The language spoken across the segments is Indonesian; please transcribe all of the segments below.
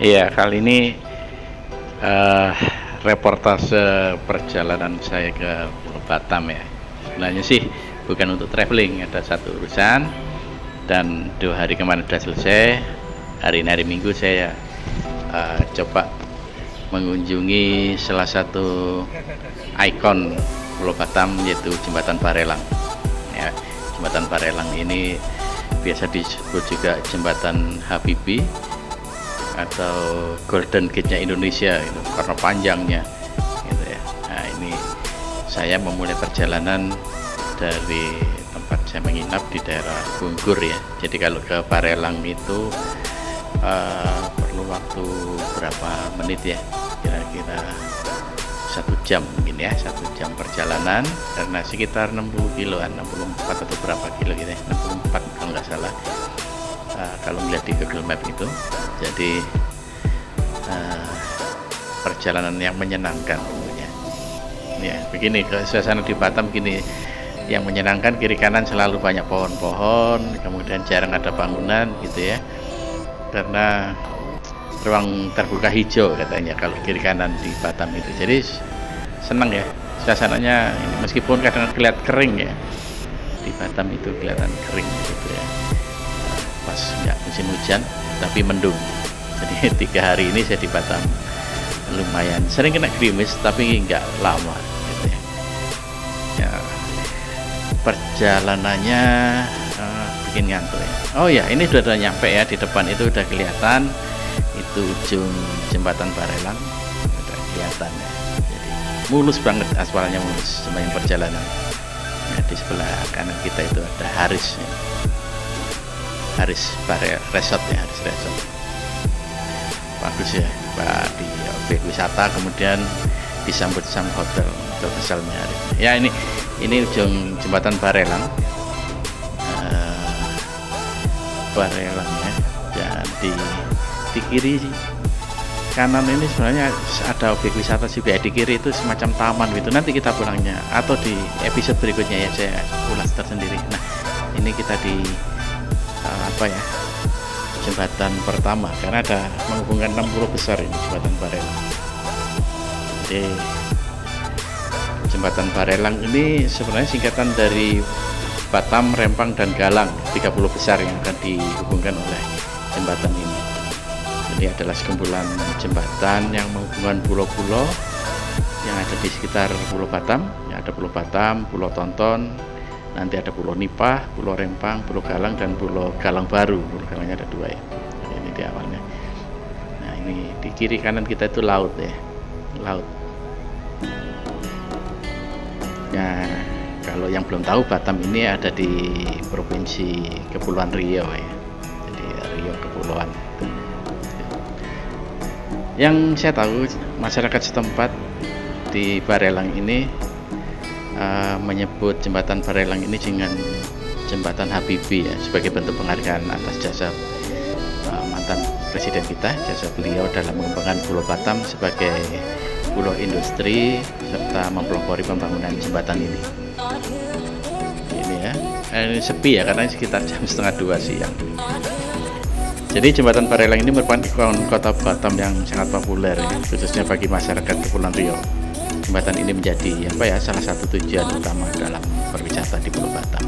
Iya, kali ini eh, reportase perjalanan saya ke Pulau Batam ya. Sebenarnya sih bukan untuk traveling, ada satu urusan dan 2 hari kemarin sudah selesai. Hari ini hari Minggu saya coba mengunjungi salah satu ikon Pulau Batam, yaitu Jembatan Barelang. Ya, Jembatan Barelang ini biasa disebut juga Jembatan Habibie atau Golden Gate-nya Indonesia gitu, karena panjangnya gitu ya. Nah, ini saya memulai perjalanan dari tempat saya menginap di daerah Bungkur ya. Jadi kalau ke Barelang itu perlu waktu berapa menit ya, kira-kira 1 jam mungkin ya, 1 jam perjalanan, karena sekitar 60 kiloan, 64 atau berapa kilo gitu ya, 64 kalau nggak salah, kalau melihat di Google Map itu. Jadi perjalanan yang menyenangkan tentunya ya. Begini, ke suasana di Batam begini, yang menyenangkan kiri kanan selalu banyak pohon-pohon, kemudian jarang ada bangunan gitu ya, karena ruang terbuka hijau katanya kalau kiri kanan di Batam itu. Jadi senang ya suasananya ini, meskipun kadang kelihatan kering ya, di Batam itu kelihatan kering gitu ya, pas nggak musim hujan tapi mendung. Jadi 3 hari ini saya di Batam lumayan sering kena gerimis tapi nggak lama gitu ya. Ya, perjalanannya bikin ngantuk ya. Oh ya, ini sudah nyampe ya, di depan itu udah kelihatan itu ujung Jembatan Barelang, udah kelihatan ya. Jadi mulus banget, aspalnya mulus sepanjang perjalanan ya. Di sebelah kanan kita itu ada Haris ya. Haris Resort ya, Haris Resort bagus ya Pak, di objek wisata, kemudian disambut sama hotel besarnya ya. Ini ujung Jembatan Barelang, Barelang ya. Jadi di kiri kanan ini sebenarnya ada objek wisata juga, di kiri itu semacam taman gitu. Nanti kita pulangnya atau di episode berikutnya ya saya ulas tersendiri. Nah, ini kita di jembatan pertama, karena ada menghubungkan 6 pulau besar ini Jembatan Barelang. Jadi Jembatan Barelang ini sebenarnya singkatan dari Batam, Rempang, dan Galang, 3 pulau besar yang akan dihubungkan oleh jembatan ini. Jadi adalah sekumpulan jembatan yang menghubungkan pulau-pulau yang ada di sekitar Pulau Batam. Ya, ada Pulau Batam, Pulau Tonton, nanti ada Pulau Nipah, Pulau Rempang, Pulau Galang, dan Pulau Galang Baru. Pulau Galangnya ada 2 ya. Ini di awalnya. Nah, ini di kiri kanan kita itu laut ya, laut. Nah, kalau yang belum tahu, Batam ini ada di Provinsi Kepulauan Riau ya. Jadi Riau Kepulauan. Yang saya tahu, masyarakat setempat di Barelang ini menyebut Jembatan Barelang ini dengan Jembatan Habibie ya, sebagai bentuk penghargaan atas jasa mantan presiden kita, jasa beliau dalam mengembangkan Pulau Batam sebagai pulau industri serta mempelopori pembangunan jembatan ini. Ini ya, ini sepi ya karena sekitar jam 1:30 siang. Jadi Jembatan Barelang ini merupakan ikon kota Batam yang sangat populer ya, khususnya bagi masyarakat Kepulauan Riau. Jembatan ini menjadi salah satu tujuan utama dalam berwisata di Pulau Batam.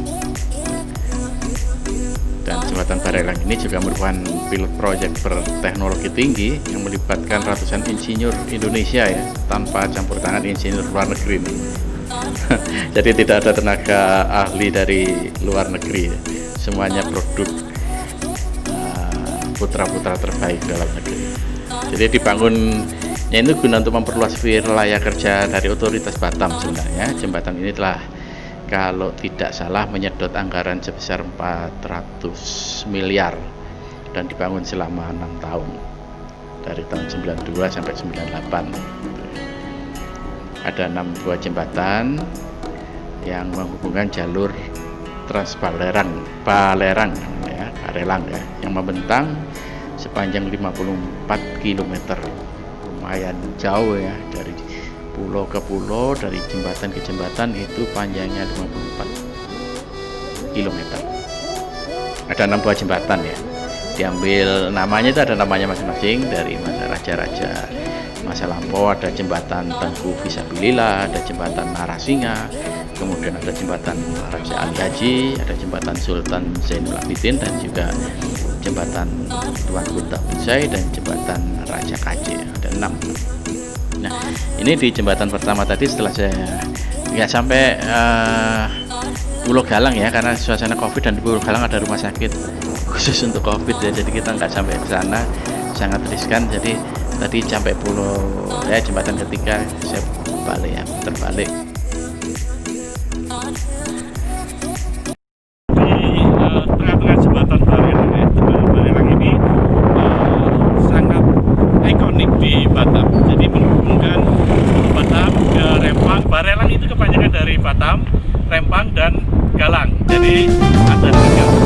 Dan Jembatan Barelang ini juga merupakan pilot proyek berteknologi tinggi yang melibatkan ratusan insinyur Indonesia ya, tanpa campur tangan insinyur luar negeri nih. Jadi tidak ada tenaga ahli dari luar negeri, semuanya produk putra-putra terbaik dalam negeri. Jadi dibangunnya itu guna untuk memperluas wilayah kerja dari otoritas Batam. Sebenarnya jembatan ini telah, kalau tidak salah, menyedot anggaran sebesar 400 miliar dan dibangun selama 6 tahun, dari tahun 92 sampai 98. Ada 6 buah jembatan yang menghubungkan jalur Trans Barelang ya, Barelang ya, yang membentang sepanjang 54 km. Lumayan jauh ya, dari pulau ke pulau, dari jembatan ke jembatan itu panjangnya 54 km. Ada 6 buah jembatan ya. diambil namanya, itu ada namanya masing-masing dari masa raja-raja masa lampau. Ada jembatan Tengku Fisabilillah, ada jembatan Narasinga, kemudian ada jembatan Raja Ali Haji, ada jembatan Sultan Zainul Abidin, dan juga jembatan Tuan Guru Busai, dan jembatan Raja KJ. Ada 6. Nah, ini di jembatan pertama tadi setelah saya nggak sampai Pulau Galang ya, karena suasana COVID, dan di Pulau Galang ada rumah sakit khusus untuk COVID ya, jadi kita nggak sampai ke sana, sangat riskan. Jadi tadi sampai jembatan ketiga saya balik ya, terbalik. Di tengah-tengah jembatan Barelang ini sangat ikonik di Batam. Jadi menghubungkan Batam ke Rempang. Barelang itu kepanjangan dari Batam, Rempang, dan Galang. Jadi ada 3